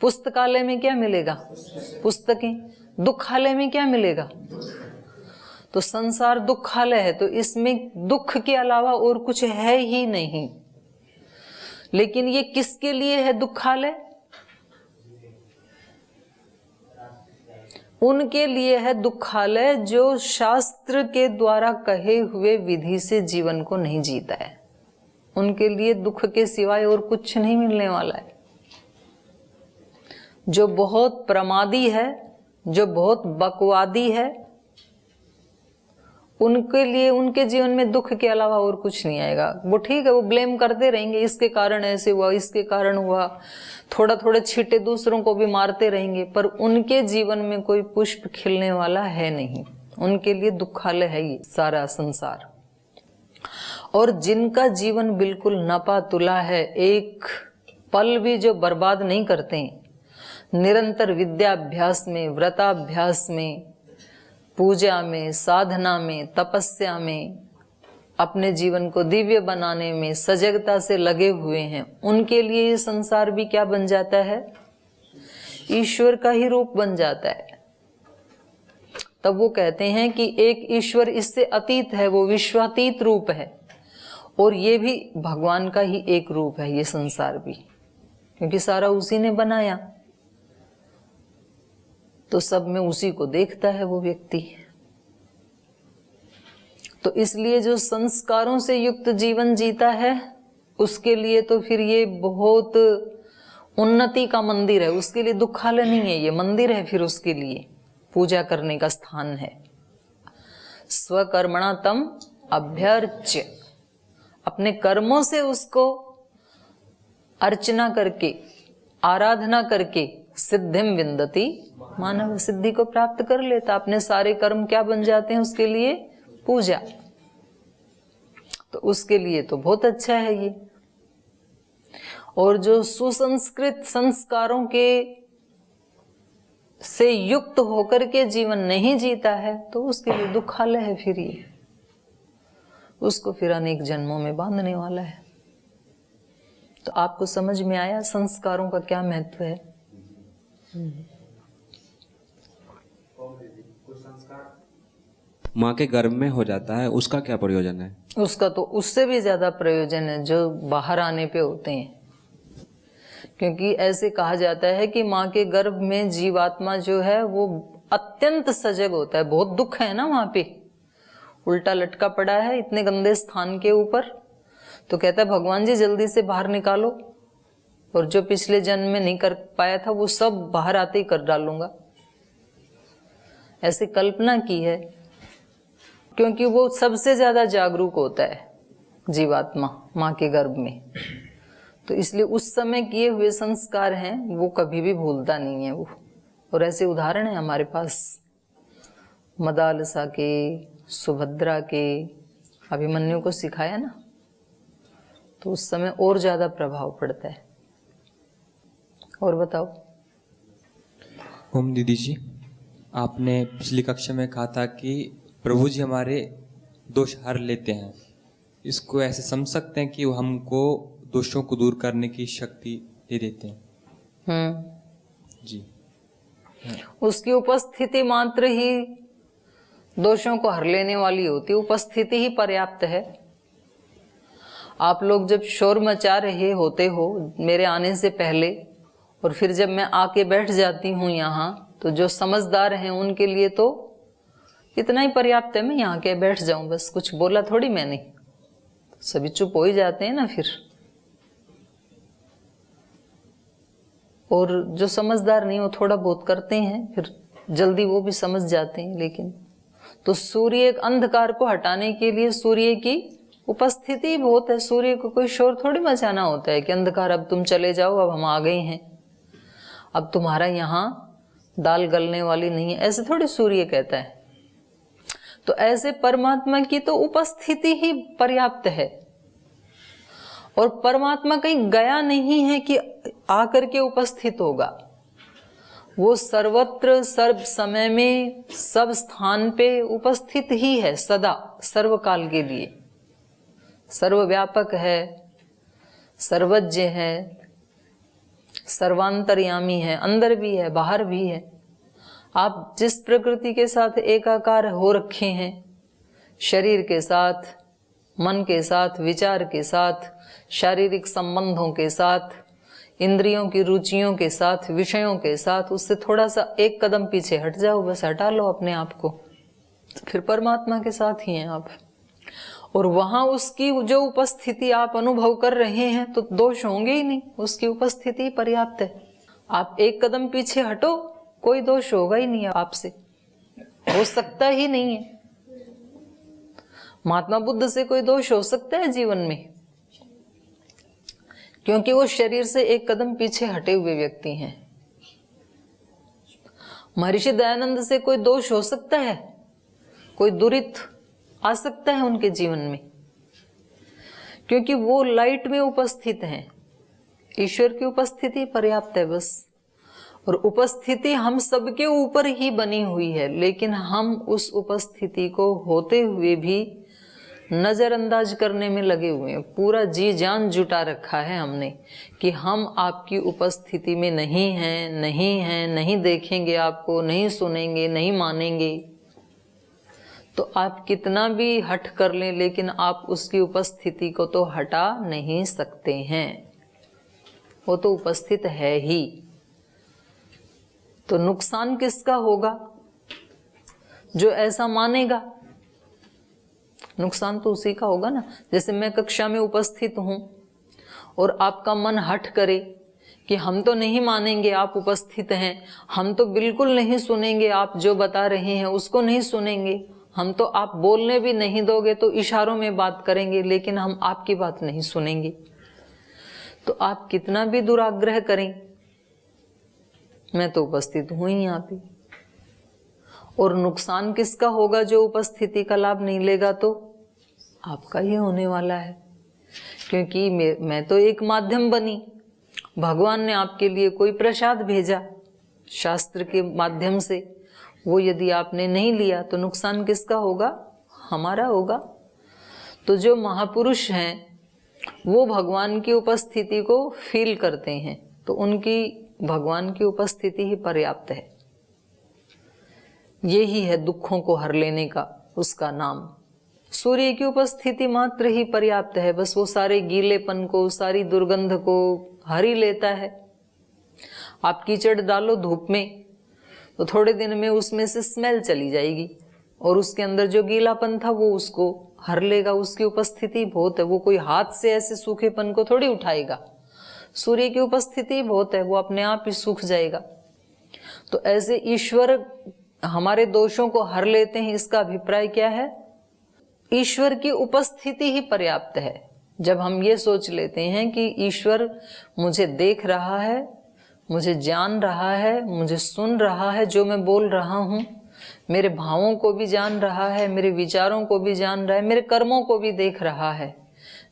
पुस्तकालय में क्या मिलेगा? पुस्तकें। दुखालय में क्या मिलेगा? तो संसार दुखालय है, तो इसमें दुख के अलावा और कुछ है ही नहीं। लेकिन ये किसके लिए है दुखालय? उनके लिए है दुखालय जो शास्त्र के द्वारा कहे हुए विधि से जीवन को नहीं जीता है। उनके लिए दुख के सिवाय और कुछ नहीं मिलने वाला है। जो बहुत प्रमादी है, जो बहुत बकवादी है, उनके लिए उनके जीवन में दुख के अलावा और कुछ नहीं आएगा। वो ठीक है, वो ब्लेम करते रहेंगे, इसके कारण ऐसे हुआ, इसके कारण हुआ, थोड़ा थोड़ा छींटे दूसरों को भी मारते रहेंगे, पर उनके जीवन में कोई पुष्प खिलने वाला है नहीं। उनके लिए दुखालय है ये सारा संसार। और जिनका जीवन बिल्कुल नपा तुला है, एक पल भी जो बर्बाद नहीं करते हैं, निरंतर विद्याभ्यास में, व्रताभ्यास में, पूजा में, साधना में, तपस्या में, अपने जीवन को दिव्य बनाने में सजगता से लगे हुए हैं, उनके लिए ये संसार भी क्या बन जाता है? ईश्वर का ही रूप बन जाता है। तब वो कहते हैं कि एक ईश्वर इससे अतीत है, वो विश्वातीत रूप है, और ये भी भगवान का ही एक रूप है, ये संसार भी, क्योंकि सारा उसी ने बनाया, तो सब में उसी को देखता है वो व्यक्ति। तो इसलिए जो संस्कारों से युक्त जीवन जीता है, उसके लिए तो फिर ये बहुत उन्नति का मंदिर है, उसके लिए दुखालय नहीं है, ये मंदिर है, फिर उसके लिए पूजा करने का स्थान है। स्वकर्मणा तम अभ्यर्च्य, अपने कर्मों से उसको अर्चना करके, आराधना करके, सिद्धिम विंदति मानव, सिद्धि को प्राप्त कर लेता। अपने सारे कर्म क्या बन जाते हैं उसके लिए? पूजा। तो उसके लिए तो बहुत अच्छा है ये। और जो सुसंस्कृत संस्कारों के से युक्त होकर के जीवन नहीं जीता है, तो उसके लिए दुखालय है फिर ये, उसको फिर अनेक जन्मों में बांधने वाला है। तो आपको समझ में आया संस्कारों का क्या महत्व है? माँ के गर्भ में हो जाता है, उसका क्या प्रयोजन है? उसका तो उससे भी ज्यादा प्रयोजन है जो बाहर आने पे होते हैं। क्योंकि ऐसे कहा जाता है कि माँ के गर्भ में जीवात्मा जो है वो अत्यंत सजग होता है। बहुत दुख है ना वहां पे, उल्टा लटका पड़ा है इतने गंदे स्थान के ऊपर, तो कहता है भगवान जी जल्दी से बाहर निकालो, और जो पिछले जन्म में नहीं कर पाया था वो सब बाहर आते ही कर डालूंगा। ऐसे कल्पना की है, क्योंकि वो सबसे ज्यादा जागरूक होता है जीवात्मा माँ के गर्भ में, तो इसलिए उस समय किए हुए संस्कार हैं वो कभी भी भूलता नहीं है वो। और ऐसे उदाहरण है हमारे पास, मदालसा के, सुभद्रा के, अभिमन्यु को सिखाया ना, तो उस समय और ज्यादा प्रभाव पड़ता है। और बताओ। ओम दीदी जी, आपने पिछली कक्षा में कहा था कि प्रभु जी हमारे दोष हर लेते हैं। इसको ऐसे समझ सकते हैं कि वो हमको दोषों को दूर करने की शक्ति दे देते हैं? जी। उसकी उपस्थिति मात्र ही दोषों को हर लेने वाली होती है, उपस्थिति ही पर्याप्त है। आप लोग जब शोर मचा रहे होते हो मेरे आने से पहले, और फिर जब मैं आके बैठ जाती हूँ यहाँ, तो जो समझदार हैं उनके लिए तो इतना ही पर्याप्त है, मैं यहाँ के बैठ जाऊं बस, कुछ बोला थोड़ी मैंने, सभी चुप हो ही जाते हैं ना फिर। और जो समझदार नहीं, वो थोड़ा बहुत करते हैं, फिर जल्दी वो भी समझ जाते हैं। लेकिन तो सूर्य एक अंधकार को हटाने के लिए सूर्य की उपस्थिति बहुत है। सूर्य को कोई शोर थोड़ी मचाना होता है कि अंधकार अब तुम चले जाओ, अब हम आ गए हैं, अब तुम्हारा यहाँ दाल गलने वाली नहीं है, ऐसे थोड़ी सूर्य कहता है। तो ऐसे परमात्मा की तो उपस्थिति ही पर्याप्त है। और परमात्मा कहीं गया नहीं है कि आकर के उपस्थित होगा, वो सर्वत्र सर्व समय में सब स्थान पे उपस्थित ही है, सदा सर्वकाल के लिए। सर्वव्यापक है, सर्वज्ञ है, सर्वांतर्यामी है, अंदर भी है बाहर भी है। आप जिस प्रकृति के साथ एकाकार हो रखे हैं, शरीर के साथ, मन के साथ, विचार के साथ, शारीरिक संबंधों के साथ, इंद्रियों की रुचियों के साथ, विषयों के साथ, उससे थोड़ा सा एक कदम पीछे हट जाओ, बस हटा लो अपने आप को, फिर परमात्मा के साथ ही हैं आप। और वहां उसकी जो उपस्थिति आप अनुभव कर रहे हैं तो दोष होंगे ही नहीं, उसकी उपस्थिति पर्याप्त है। आप एक कदम पीछे हटो, कोई दोष होगा ही नहीं आपसे, हो सकता ही नहीं है। महात्मा बुद्ध से कोई दोष हो सकता है जीवन में? क्योंकि वो शरीर से एक कदम पीछे हटे हुए व्यक्ति हैं। महर्षि दयानंद से कोई दोष हो सकता है? कोई दुरित आ सकता है उनके जीवन में? क्योंकि वो लाइट में उपस्थित हैं। ईश्वर की उपस्थिति पर्याप्त है बस। और उपस्थिति हम सबके ऊपर ही बनी हुई है, लेकिन हम उस उपस्थिति को होते हुए भी नजरअंदाज करने में लगे हुए हैं। पूरा जी जान जुटा रखा है हमने कि हम आपकी उपस्थिति में नहीं हैं, नहीं हैं, नहीं देखेंगे आपको, नहीं सुनेंगे, नहीं मानेंगे। तो आप कितना भी हट कर लें, लेकिन आप उसकी उपस्थिति को तो हटा नहीं सकते हैं, वो तो उपस्थित है ही। तो नुकसान किसका होगा? जो ऐसा मानेगा। नुकसान तो उसी का होगा ना। जैसे मैं कक्षा में उपस्थित हूं और आपका मन हट करे कि हम तो नहीं मानेंगे आप उपस्थित हैं, हम तो बिल्कुल नहीं सुनेंगे, आप जो बता रहे हैं उसको नहीं सुनेंगे, हम तो आप बोलने भी नहीं दोगे तो इशारों में बात करेंगे, लेकिन हम आपकी बात नहीं सुनेंगे। तो आप कितना भी दुराग्रह करें, मैं तो उपस्थित हूं ही यहाँ पे। और नुकसान किसका होगा? जो उपस्थिति का लाभ नहीं लेगा तो आपका ही होने वाला है। क्योंकि मैं तो एक माध्यम बनी, भगवान ने आपके लिए कोई प्रसाद भेजा शास्त्र के माध्यम से, वो यदि आपने नहीं लिया तो नुकसान किसका होगा? हमारा होगा। तो जो महापुरुष हैं वो भगवान की उपस्थिति को फील करते हैं, तो उनकी भगवान की उपस्थिति ही पर्याप्त है। यही है दुखों को हर लेने का उसका नाम। सूर्य की उपस्थिति मात्र ही पर्याप्त है, बस वो सारे गीलेपन को, सारी दुर्गंध को हर ही लेता है। आप कीचड़ डालो धूप में तो थोड़े दिन में उसमें से स्मेल चली जाएगी, और उसके अंदर जो गीलापन था वो उसको हर लेगा। उसकी उपस्थिति बहुत है, वो कोई हाथ से ऐसे सूखेपन को थोड़ी उठाएगा। सूर्य की उपस्थिति बहुत है, वो अपने आप ही सूख जाएगा। तो ऐसे ईश्वर हमारे दोषों को हर लेते हैं। इसका अभिप्राय क्या है? ईश्वर की उपस्थिति ही पर्याप्त है। जब हम ये सोच लेते हैं कि ईश्वर मुझे देख रहा है, मुझे जान रहा है, मुझे सुन रहा है जो मैं बोल रहा हूँ, मेरे भावों को भी जान रहा है, मेरे विचारों को भी जान रहा है, मेरे कर्मों को भी देख रहा है,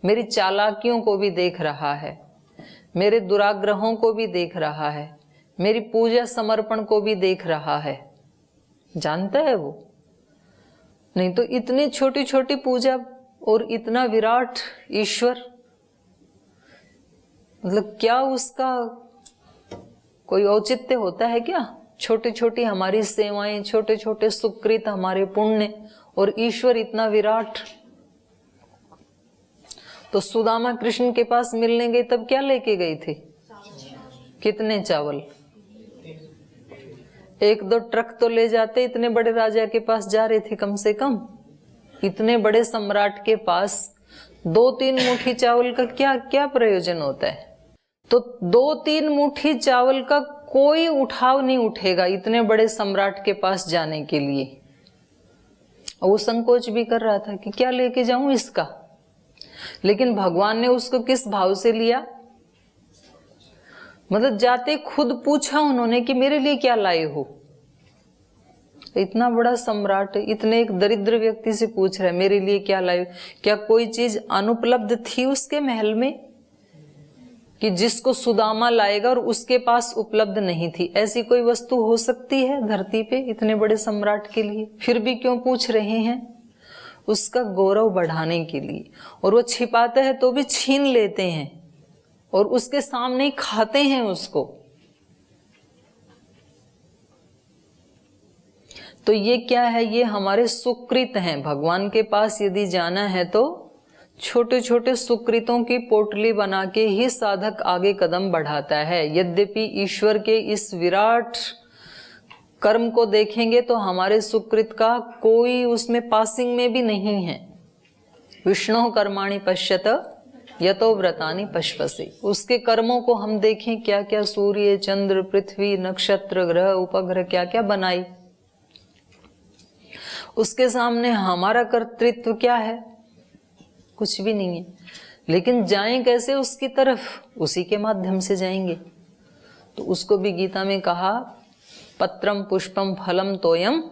मेरी चालाकियों को भी देख रहा है, मेरे दुराग्रहों को भी देख रहा है, मेरी पूजा समर्पण को भी देख रहा है। जानता है वो? नहीं तो इतनी छोटी छोटी पूजा और इतना विराट ईश्वर, मतलब क्या उसका कोई औचित्य होता है क्या? छोटी छोटी हमारी सेवाएं, छोटे छोटे सुकृत, हमारे पुण्य, और ईश्वर इतना विराट। तो सुदामा कृष्ण के पास मिलने गए तब क्या लेके गए थे? कितने चावल? 1-2 ट्रक तो ले जाते, इतने बड़े राजा के पास जा रहे थे कम से कम। इतने बड़े सम्राट के पास 2-3 मुट्ठी चावल का क्या क्या प्रयोजन होता है? तो 2-3 मुट्ठी चावल का कोई उठाव नहीं उठेगा इतने बड़े सम्राट के पास जाने के लिए। वो संकोच भी कर रहा था कि क्या लेके जाऊं इसका, लेकिन भगवान ने उसको किस भाव से लिया? मतलब जाते खुद पूछा उन्होंने कि मेरे लिए क्या लाए हो? इतना बड़ा सम्राट इतने एक दरिद्र व्यक्ति से पूछ रहा है मेरे लिए क्या लाए हो? क्या कोई चीज अनुपलब्ध थी उसके महल में कि जिसको सुदामा लाएगा और उसके पास उपलब्ध नहीं थी? ऐसी कोई वस्तु हो सकती है धरती पे इतने बड़े सम्राट के लिए? फिर भी क्यों पूछ रहे हैं? उसका गौरव बढ़ाने के लिए। और वो छिपाता है तो भी छीन लेते हैं और उसके सामने ही खाते हैं उसको। तो ये क्या है? ये हमारे सुकृत हैं। भगवान के पास यदि जाना है तो छोटे छोटे सुकृतों की पोटली बना के ही साधक आगे कदम बढ़ाता है। यद्यपि ईश्वर के इस विराट कर्म को देखेंगे तो हमारे सुकृत का कोई उसमें पासिंग में भी नहीं है। विष्णु कर्माणि पश्यत यतो व्रतानि पश्पसे। उसके कर्मों को हम देखें, क्या क्या सूर्य, चंद्र, पृथ्वी, नक्षत्र, ग्रह, उपग्रह क्या क्या बनाई। उसके सामने हमारा कर्तृत्व क्या है? कुछ भी नहीं है। लेकिन जाएं कैसे उसकी तरफ? उसी के माध्यम से जाएंगे। तो उसको भी गीता में कहा, पत्रम पुष्पम फलम तोयम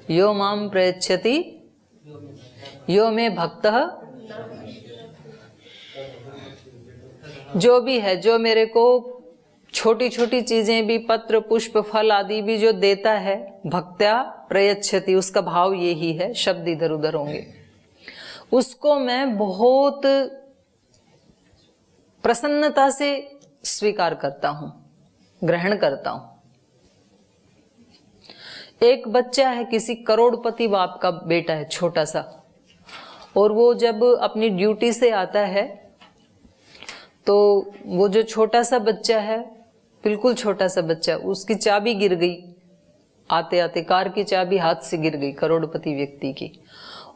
यो माम प्रयच्छति यो मे भक्तः। जो भी है, जो मेरे को छोटी छोटी चीजें भी, पत्र पुष्प फल आदि भी जो देता है, भक्त्या प्रयच्छति, उसका भाव यही है, शब्द इधर उधर होंगे, उसको मैं बहुत प्रसन्नता से स्वीकार करता हूं, ग्रहण करता हूं। एक बच्चा है, किसी करोड़पति बाप का बेटा है, छोटा सा, और वो जब अपनी ड्यूटी से आता है तो वो जो छोटा सा बच्चा है, बिल्कुल छोटा सा बच्चा, उसकी चाबी गिर गई आते आते, कार की चाबी हाथ से गिर गई करोड़पति व्यक्ति की,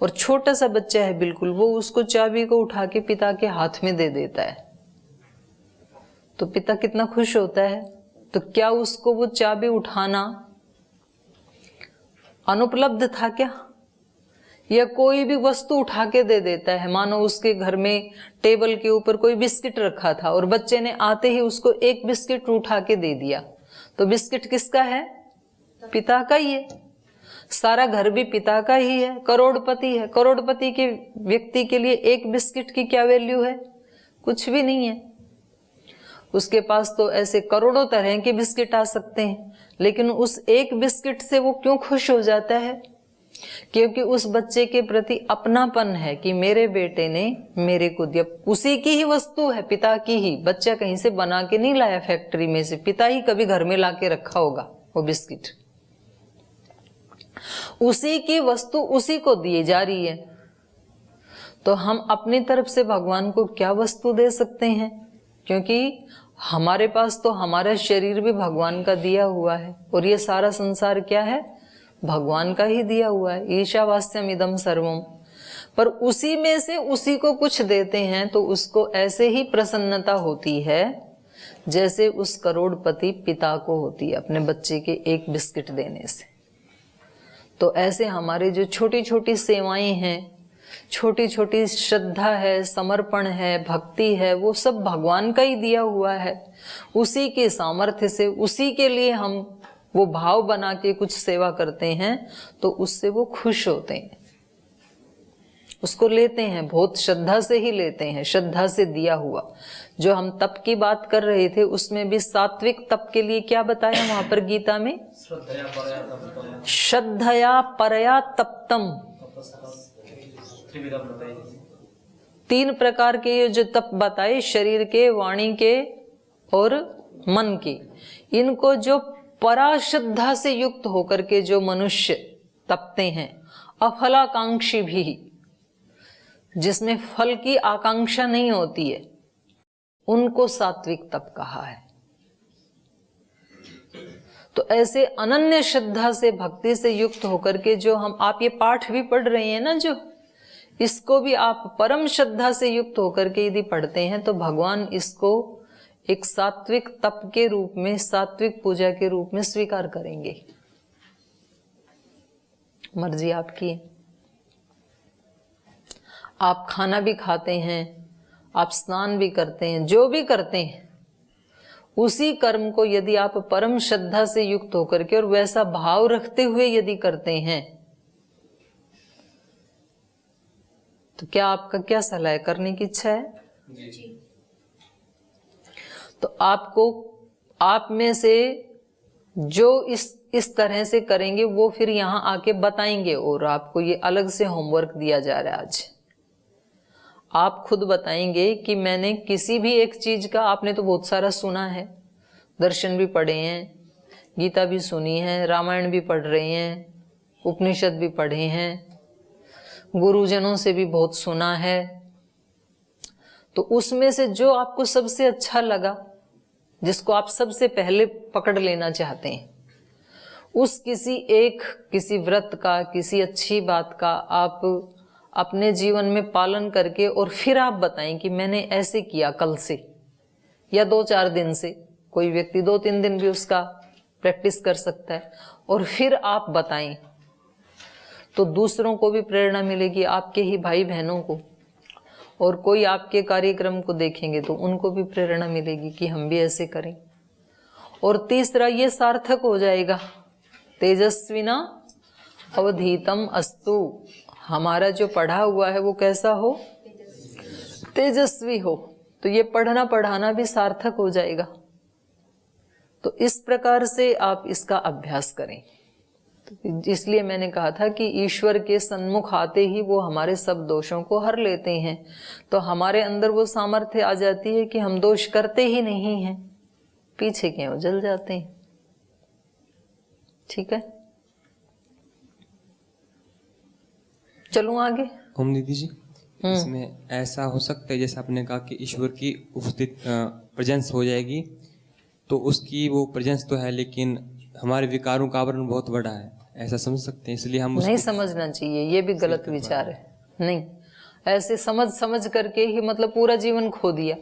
और छोटा सा बच्चा है बिल्कुल, वो उसको चाबी को उठा के पिता के हाथ में दे देता है। तो पिता कितना खुश होता है। तो क्या उसको वो चाबी उठाना अनुपलब्ध था क्या? या कोई भी वस्तु उठा के दे देता है। मानो उसके घर में टेबल के ऊपर कोई बिस्किट रखा था और बच्चे ने आते ही उसको एक बिस्किट उठा के दे दिया, तो बिस्किट किसका है? पिता का ही है। सारा घर भी पिता का ही है, करोड़पति है। करोड़पति के व्यक्ति के लिए एक बिस्किट की क्या वैल्यू है? कुछ भी नहीं है। उसके पास तो ऐसे करोड़ों तरह के बिस्किट आ सकते हैं, लेकिन उस एक बिस्किट से वो क्यों खुश हो जाता है? क्योंकि उस बच्चे के प्रति अपनापन है कि मेरे बेटे ने मेरे को दिया। उसी की ही वस्तु है, पिता की ही। बच्चा कहीं से बना के नहीं लाया फैक्ट्री में से, पिता ही कभी घर में लाके रखा होगा वो बिस्किट। उसी की वस्तु उसी को दी जा रही है। तो हम अपनी तरफ से भगवान को क्या वस्तु दे सकते हैं? क्योंकि हमारे पास तो हमारा शरीर भी भगवान का दिया हुआ है, और ये सारा संसार क्या है? भगवान का ही दिया हुआ है। ईशावास्यम इदम सर्वम। पर उसी में से उसी को कुछ देते हैं तो उसको ऐसे ही प्रसन्नता होती है जैसे उस करोड़पति पिता को होती है अपने बच्चे के एक बिस्किट देने से। तो ऐसे हमारे जो छोटी छोटी सेवाएं हैं, छोटी छोटी श्रद्धा है, समर्पण है, भक्ति है, वो सब भगवान का ही दिया हुआ है। उसी के सामर्थ्य से, उसी के लिए हम वो भाव बना के कुछ सेवा करते हैं तो उससे वो खुश होते हैं, उसको लेते हैं, बहुत श्रद्धा से ही लेते हैं, श्रद्धा से दिया हुआ। जो हम तप की बात कर रहे थे उसमें भी सात्विक तप के लिए क्या बताया वहां पर गीता में? श्रद्धया परया तप्तम। 3 प्रकार के ये जो तप बताए, शरीर के, वाणी के और मन के, इनको जो पराश्रद्धा से युक्त होकर के जो मनुष्य तपते हैं, अफलाकांक्षी भी, जिसमें फल की आकांक्षा नहीं होती है, उनको सात्विक तप कहा है। तो ऐसे अनन्य श्रद्धा से, भक्ति से युक्त होकर के जो आप ये पाठ भी पढ़ रहे हैं ना, जो इसको भी आप परम श्रद्धा से युक्त होकर के यदि पढ़ते हैं तो भगवान इसको एक सात्विक तप के रूप में, सात्विक पूजा के रूप में स्वीकार करेंगे। मर्जी आपकी है। आप खाना भी खाते हैं, आप स्नान भी करते हैं, जो भी करते हैं, उसी कर्म को यदि आप परम श्रद्धा से युक्त होकर के और वैसा भाव रखते हुए यदि करते हैं तो क्या आपका क्या सलाह है? करने की इच्छा है? तो आपको, आप में से जो इस तरह से करेंगे वो फिर यहां आके बताएंगे, और आपको ये अलग से होमवर्क दिया जा रहा है आज। आप खुद बताएंगे कि मैंने किसी भी एक चीज का, आपने तो बहुत सारा सुना है, दर्शन भी पढ़े हैं, गीता भी सुनी है, रामायण भी पढ़ रहे हैं, उपनिषद भी पढ़े हैं, गुरुजनों से भी बहुत सुना है। तो उसमें से जो आपको सबसे अच्छा लगा, जिसको आप सबसे पहले पकड़ लेना चाहते हैं, उस किसी व्रत का, किसी अच्छी बात का आप अपने जीवन में पालन करके और फिर आप बताएं कि मैंने ऐसे किया कल से, या 2-4 दिन से। कोई व्यक्ति 2-3 दिन भी उसका प्रैक्टिस कर सकता है, और फिर आप बताएं तो दूसरों को भी प्रेरणा मिलेगी, आपके ही भाई बहनों को, और कोई आपके कार्यक्रम को देखेंगे तो उनको भी प्रेरणा मिलेगी कि हम भी ऐसे करें। और तीसरा, ये सार्थक हो जाएगा, तेजस्विना अवधीतम अस्तु। हमारा जो पढ़ा हुआ है वो कैसा हो? तेजस्वी हो। तो ये पढ़ना पढ़ाना भी सार्थक हो जाएगा। तो इस प्रकार से आप इसका अभ्यास करें। तो इसलिए मैंने कहा था कि ईश्वर के सन्मुख आते ही वो हमारे सब दोषों को हर लेते हैं। तो हमारे अंदर वो सामर्थ्य आ जाती है कि हम दोष करते ही नहीं हैं, पीछे क्यों जल जाते हैं। ठीक है, चलूं आगे। ओम दीदी जी, इसमें ऐसा हो सकता है जैसे आपने कहा कि ईश्वर की उपस्थित प्रेजेंस हो जाएगी, तो उसकी वो प्रेजेंस तो है, लेकिन हमारे विकारों का आवरण बहुत बड़ा है, ऐसा समझ सकते हैं। इसलिए हम नहीं समझना चाहिए, ये भी गलत विचार है। नहीं, ऐसे समझ करके ही मतलब पूरा जीवन खो दिया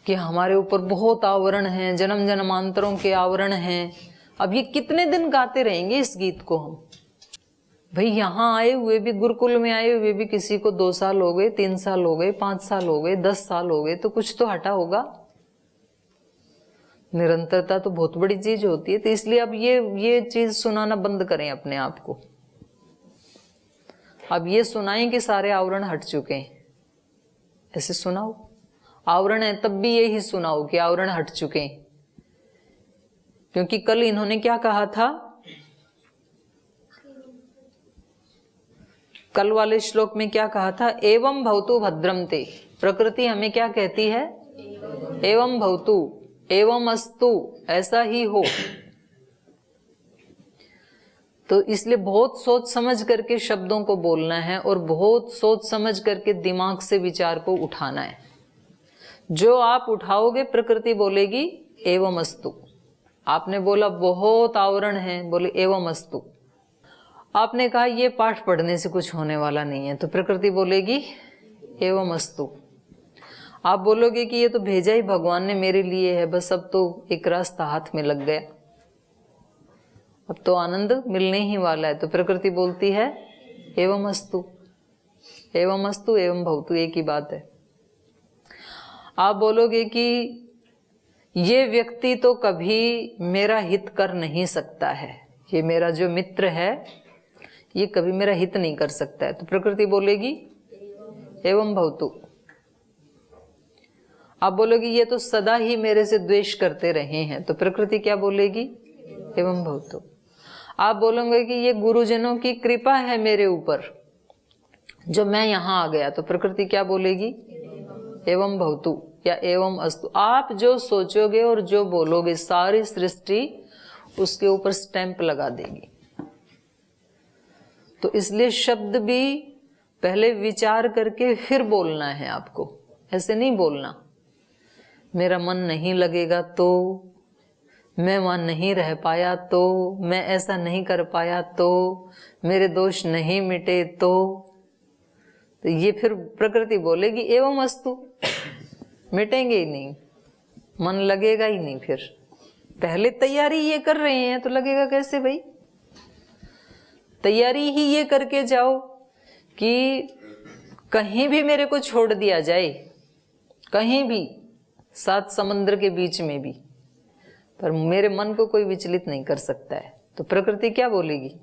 कि हमारे ऊपर बहुत आवरण हैं, जन्म जन्मांतरों के आवरण हैं। अब ये कितने दिन गाते रहेंगे इस गीत को हम? भाई यहाँ आए हुए भी, गुरुकुल में आए हुए भी किसी को 2 साल हो गए, 3 साल हो गए, 5 साल हो गए, 10 साल हो गए, तो कुछ तो हटा होगा। निरंतरता तो बहुत बड़ी चीज होती है। तो इसलिए अब ये चीज सुनाना बंद करें अपने आप को। अब ये सुनाएं कि सारे आवरण हट चुके हैं, ऐसे सुनाओ। आवरण है तब भी यही सुनाओ कि आवरण हट चुके हैं। क्योंकि कल इन्होंने क्या कहा था, कल वाले श्लोक में क्या कहा था? एवं भवतु भद्रम ते। प्रकृति हमें क्या कहती है? एवं भवतु, एवं अस्तु, ऐसा ही हो। तो इसलिए बहुत सोच समझ करके शब्दों को बोलना है और बहुत सोच समझ करके दिमाग से विचार को उठाना है। जो आप उठाओगे प्रकृति बोलेगी एवं अस्तु। आपने बोला बहुत आवरण है, बोले एवं अस्तु। आपने कहा ये पाठ पढ़ने से कुछ होने वाला नहीं है, तो प्रकृति बोलेगी एवं अस्तु। आप बोलोगे कि ये तो भेजा ही भगवान ने मेरे लिए है, बस अब तो एक रास्ता हाथ में लग गया, अब तो आनंद मिलने ही वाला है, तो प्रकृति बोलती है एवं अस्तु, एवं अस्तु, एवं भवतु, एक ही बात है। आप बोलोगे कि ये व्यक्ति तो कभी मेरा हित कर नहीं सकता है, ये मेरा जो मित्र है ये कभी मेरा हित नहीं कर सकता है, तो प्रकृति बोलेगी एवं भवतु। आप बोलोगे ये तो सदा ही मेरे से द्वेष करते रहे हैं, तो प्रकृति क्या बोलेगी? एवं भवतु। आप बोलोगे कि ये गुरुजनों की कृपा है मेरे ऊपर जो मैं यहां आ गया, तो प्रकृति क्या बोलेगी? एवं भवतु या एवं अस्तु। आप जो सोचोगे और जो बोलोगे सारी सृष्टि उसके ऊपर स्टैंप लगा देगी। तो इसलिए शब्द भी पहले विचार करके फिर बोलना है आपको, ऐसे नहीं बोलना मेरा मन नहीं लगेगा तो, मैं वहां नहीं रह पाया तो, मैं ऐसा नहीं कर पाया तो, मेरे दोष नहीं मिटे तो ये फिर प्रकृति बोलेगी एवं अस्तु, मिटेंगे ही नहीं, मन लगेगा ही नहीं। फिर पहले तैयारी ये कर रहे हैं तो लगेगा कैसे भाई? तैयारी ही ये करके जाओ कि कहीं भी मेरे को छोड़ दिया जाए, कहीं भी, 7 समुद्र के बीच में भी, पर मेरे मन को कोई विचलित नहीं कर सकता है। तो प्रकृति क्या बोलेगी?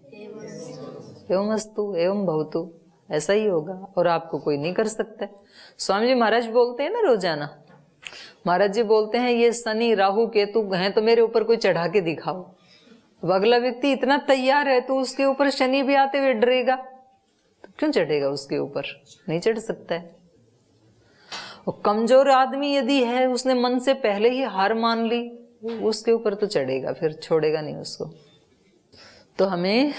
एवं अस्तु एवं भवतु, ऐसा ही होगा और आपको कोई नहीं कर सकता है। स्वामी जी महाराज बोलते हैं ना रोजाना, महाराज जी बोलते हैं ये शनि राहु केतु हैं तो मेरे ऊपर कोई चढ़ा के दिखाओ। अब अगला व्यक्ति इतना तैयार है तो उसके ऊपर शनि भी आते हुए डरेगा तो क्यों चढ़ेगा उसके ऊपर? नहीं चढ़ सकता है। और कमजोर आदमी यदि है, उसने मन से पहले ही हार मान ली, उसके ऊपर तो चढ़ेगा, फिर छोड़ेगा नहीं उसको। तो हमें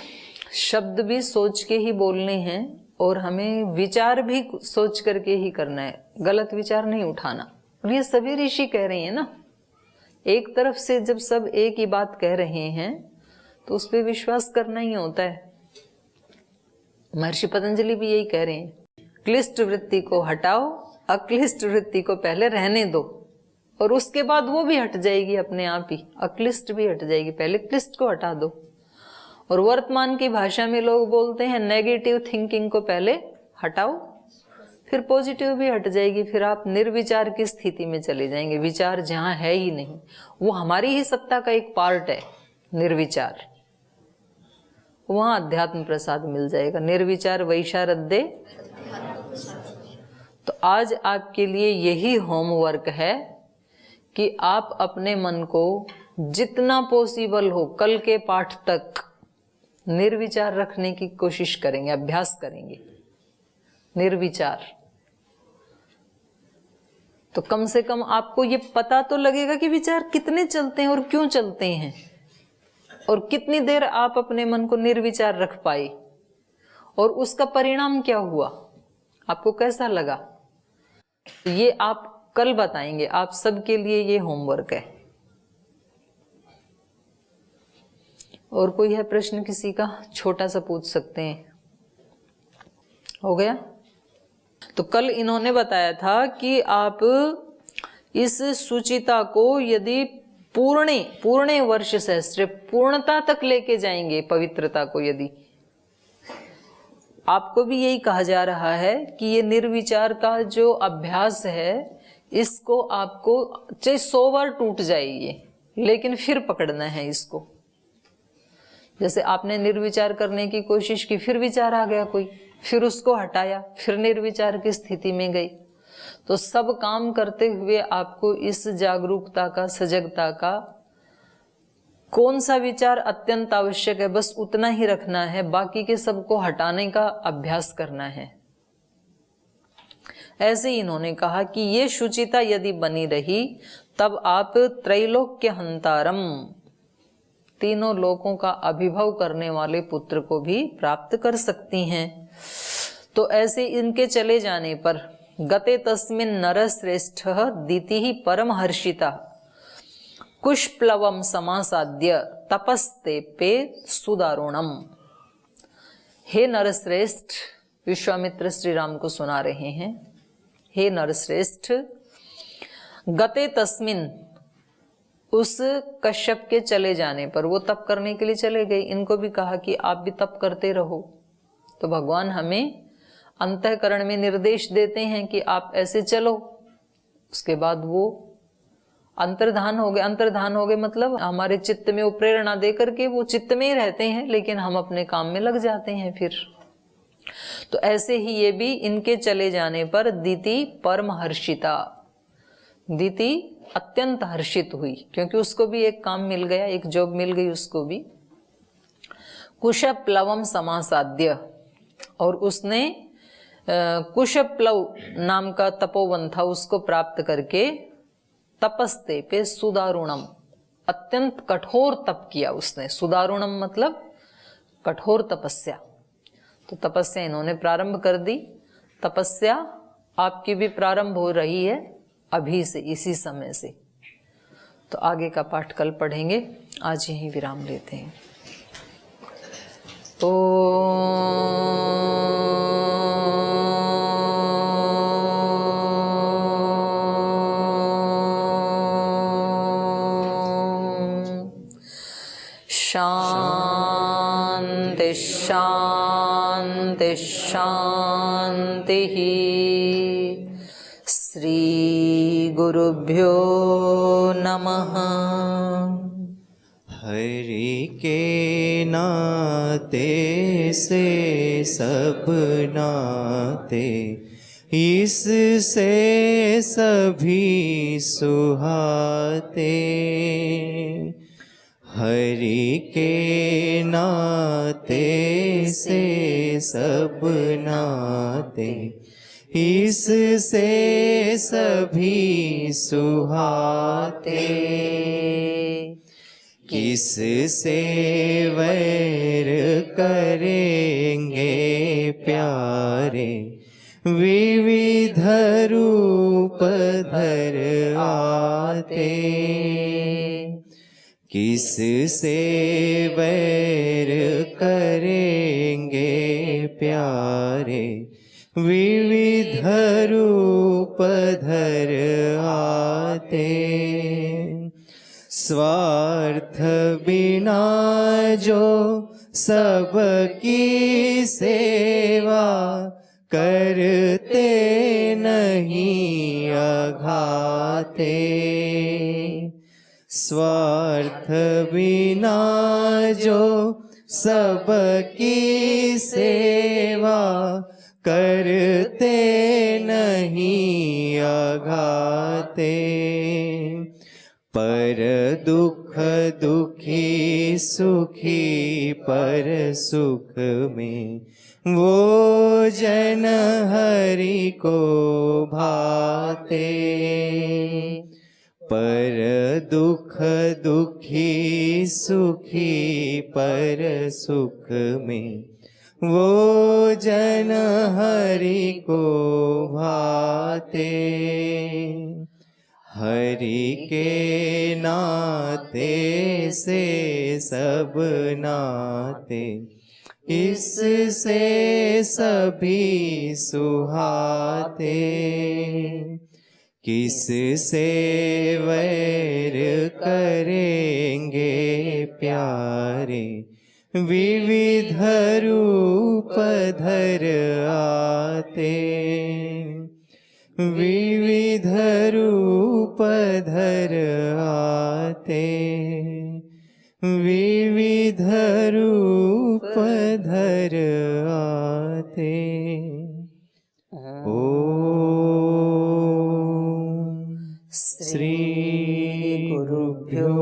शब्द भी सोच के ही बोलने हैं और हमें विचार भी सोच करके ही करना है, गलत विचार नहीं उठाना। और ये सभी ऋषि कह रहे हैं ना, एक तरफ से जब सब एक ही बात कह रहे हैं तो उस पर विश्वास करना ही होता है। महर्षि पतंजलि भी यही कह रहे हैं, क्लिष्ट वृत्ति को हटाओ, अक्लिष्ट वृत्ति को पहले रहने दो और उसके बाद वो भी हट जाएगी अपने आप ही, अक्लिष्ट भी हट जाएगी, पहले क्लिष्ट को हटा दो। और वर्तमान की भाषा में लोग बोलते हैं नेगेटिव थिंकिंग को पहले हटाओ, फिर पॉजिटिव भी हट जाएगी, फिर आप निर्विचार की स्थिति में चले जाएंगे। विचार जहां है ही नहीं, वो हमारी ही सत्ता का एक पार्ट है निर्विचार, वहां अध्यात्म प्रसाद मिल जाएगा। निर्विचार वैशारद्दे। तो आज आपके लिए यही होमवर्क है कि आप अपने मन को जितना पॉसिबल हो कल के पाठ तक निर्विचार रखने की कोशिश करेंगे, अभ्यास करेंगे निर्विचार। तो कम से कम आपको ये पता तो लगेगा कि विचार कितने चलते हैं और क्यों चलते हैं, और कितनी देर आप अपने मन को निर्विचार रख पाए और उसका परिणाम क्या हुआ, आपको कैसा लगा, ये आप कल बताएंगे। आप सबके लिए ये होमवर्क है। और कोई है प्रश्न किसी का? छोटा सा पूछ सकते हैं। हो गया? तो कल इन्होंने बताया था कि आप इस सुचिता को यदि पूर्णे वर्ष सहस्त्र पूर्णता तक लेके जाएंगे, पवित्रता को, यदि आपको भी यही कहा जा रहा है कि ये निर्विचार का जो अभ्यास है, इसको आपको चाहे 100 बार टूट जाए ये, लेकिन फिर पकड़ना है इसको। जैसे आपने निर्विचार करने की कोशिश की, फिर विचार आ गया कोई, फिर उसको हटाया, फिर निर्विचार की स्थिति में गई। तो सब काम करते हुए आपको इस जागरूकता का, सजगता का, कौन सा विचार अत्यंत आवश्यक है बस उतना ही रखना है, बाकी के सबको हटाने का अभ्यास करना है। ऐसे ही इन्होंने कहा कि ये शुचिता यदि बनी रही तब आप त्रैलोक्य हंतारम, तीनों लोकों का अभिभव करने वाले पुत्र को भी प्राप्त कर सकती हैं। तो ऐसे इनके चले जाने पर गते तस्मिन नरश्रेष्ठ दीति ही परम हर्षिता कुशप्लवम समासाद्य तपस्ते पे सुदारुणम। हे नरश्रेष्ठ, विश्वामित्र श्री राम को सुना रहे हैं, हे नरश्रेष्ठ, गते तस्मिन, उस कश्यप के चले जाने पर, वो तप करने के लिए चले गए, इनको भी कहा कि आप भी तप करते रहो। तो भगवान हमें अंतःकरण में निर्देश देते हैं कि आप ऐसे चलो। उसके बाद वो अंतर्धान हो गए। अंतर्धान हो गए मतलब हमारे चित्त में वो प्रेरणा दे करके वो चित्त में ही रहते हैं, लेकिन हम अपने काम में लग जाते हैं फिर। तो ऐसे ही ये भी इनके चले जाने पर दीति परम हर्षिता, दीति अत्यंत हर्षित हुई, क्योंकि उसको भी एक काम मिल गया, एक जॉब मिल गई उसको भी। कुशप्लवम समासाद्य, और उसने कुशप्लव नाम का तपोवन था, उसको प्राप्त करके तपस्ते पे सुदारुणम, अत्यंत कठोर तप किया उसने। सुदारुणम मतलब कठोर तपस्या। तो तपस्या इन्होंने प्रारंभ कर दी। तपस्या आपकी भी प्रारंभ हो रही है अभी से, इसी समय से। तो आगे का पाठ कल पढ़ेंगे, आज यहीं विराम लेते हैं। शांति शांति शांति। श्री गुरुभ्यो नमः। हरि के नाते से सब नाते, इससे सभी सुहाते। हरि के नाते से सब नाते, इससे सभी सुहाते। किससे वैर करेंगे प्यारे, विविध रूप धर आते। किससे वैर करेंगे प्यारे, विविध रूप धर आते। स्वार्थ बिना जो सबकी सेवा, करते नहीं अघाते। स्वार्थ बिना जो सबकी सेवा, करते नहीं अघाते। पर दुख दुखी सुखी पर सुख में, वो जन हरि को भाते। पर दुख दुखी सुखी पर सुख में, वो जन हरि को भाते। हरि के नाते से सब नाते, इससे सभी सुहाते। किससे वैर करेंगे प्यारे, विविध रूप धर आते। विविध रूप धर आते। विविध रूप धर आते। ओम। 3 श्री गुरुभ्यो